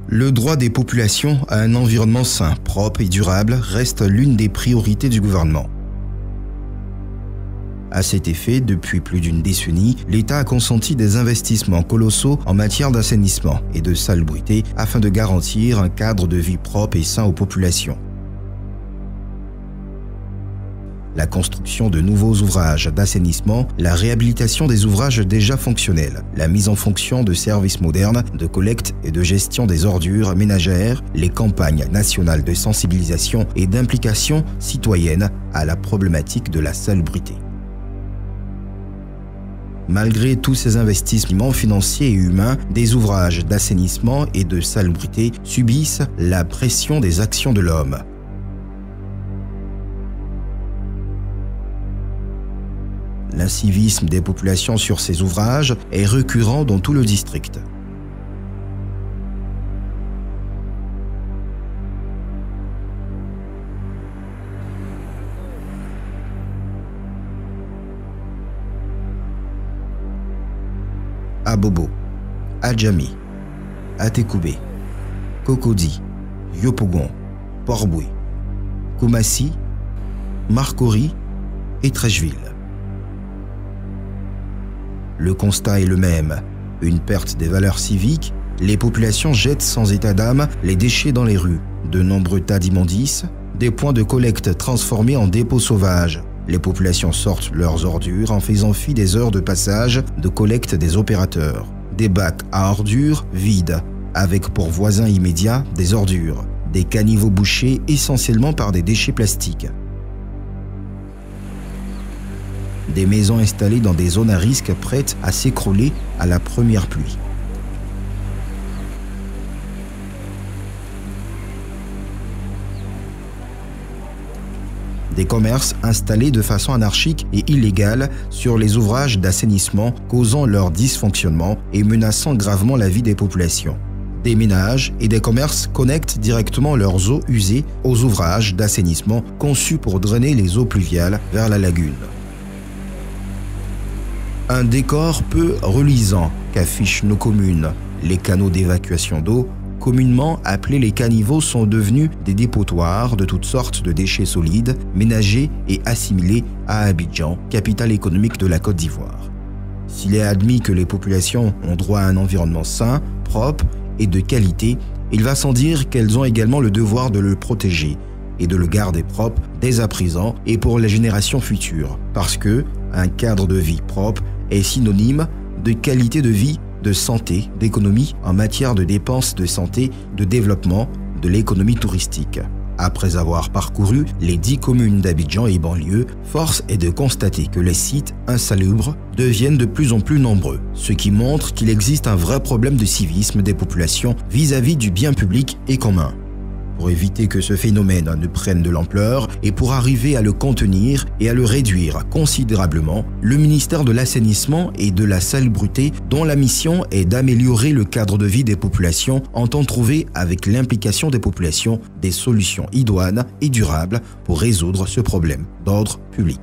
Le droit des populations à un environnement sain, propre et durable reste l'une des priorités du gouvernement. À cet effet, depuis plus d'une décennie, l'État a consenti des investissements colossaux en matière d'assainissement et de salubrité afin de garantir un cadre de vie propre et sain aux populations. La construction de nouveaux ouvrages d'assainissement, la réhabilitation des ouvrages déjà fonctionnels, la mise en fonction de services modernes de collecte et de gestion des ordures ménagères, les campagnes nationales de sensibilisation et d'implication citoyenne à la problématique de la salubrité. Malgré tous ces investissements financiers et humains, des ouvrages d'assainissement et de salubrité subissent la pression des actions de l'homme. L'incivisme des populations sur ces ouvrages est récurrent dans tout le district. Abobo, Adjami, Atekoubé, Cocody, Yopougon, Port-Boué, Koumassi, Marcory et Trècheville. Le constat est le même, une perte des valeurs civiques, les populations jettent sans état d'âme les déchets dans les rues, de nombreux tas d'immondices, des points de collecte transformés en dépôts sauvages. Les populations sortent leurs ordures en faisant fi des heures de passage de collecte des opérateurs. Des bacs à ordures vides, avec pour voisins immédiats des ordures. Des caniveaux bouchés essentiellement par des déchets plastiques. Des maisons installées dans des zones à risque prêtes à s'écrouler à la première pluie. Des commerces installés de façon anarchique et illégale sur les ouvrages d'assainissement, causant leur dysfonctionnement et menaçant gravement la vie des populations. Des ménages et des commerces connectent directement leurs eaux usées aux ouvrages d'assainissement conçus pour drainer les eaux pluviales vers la lagune. Un décor peu reluisant qu'affichent nos communes. Les canaux d'évacuation d'eau, communément appelés les caniveaux, sont devenus des dépotoirs de toutes sortes de déchets solides, ménagers et assimilés à Abidjan, capitale économique de la Côte d'Ivoire. S'il est admis que les populations ont droit à un environnement sain, propre et de qualité, il va sans dire qu'elles ont également le devoir de le protéger et de le garder propre dès à présent et pour les générations futures, parce que un cadre de vie propre est synonyme de qualité de vie, de santé, d'économie en matière de dépenses de santé, de développement de l'économie touristique. Après avoir parcouru les 10 communes d'Abidjan et banlieue, force est de constater que les sites insalubres deviennent de plus en plus nombreux, ce qui montre qu'il existe un vrai problème de civisme des populations vis-à-vis du bien public et commun. Pour éviter que ce phénomène ne prenne de l'ampleur et pour arriver à le contenir et à le réduire considérablement, le ministère de l'Assainissement et de la Salubrité, dont la mission est d'améliorer le cadre de vie des populations, entend trouver avec l'implication des populations des solutions idoines et durables pour résoudre ce problème d'ordre public.